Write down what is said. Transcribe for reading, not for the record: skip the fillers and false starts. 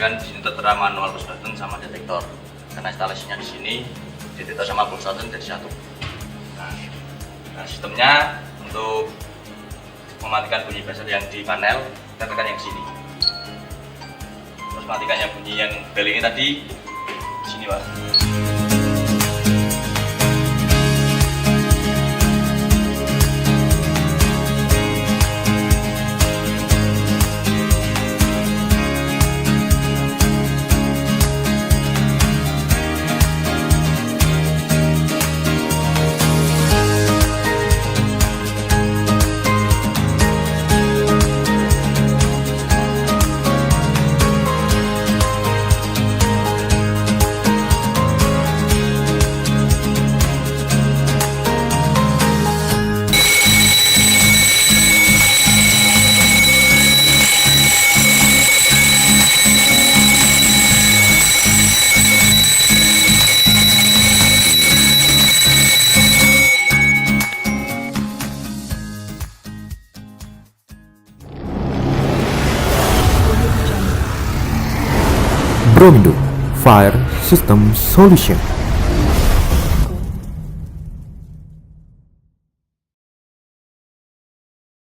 Di sini tertera manual push button sama detektor. Karena instalasinya di sini detektor sama push button jadi satu. Nah, sistemnya untuk mematikan bunyi buzzer yang di panel, kita tekan yang sini. Terus matikan yang bunyi yang bel ini tadi di sini, Pak. Bromindo Fire System Solution.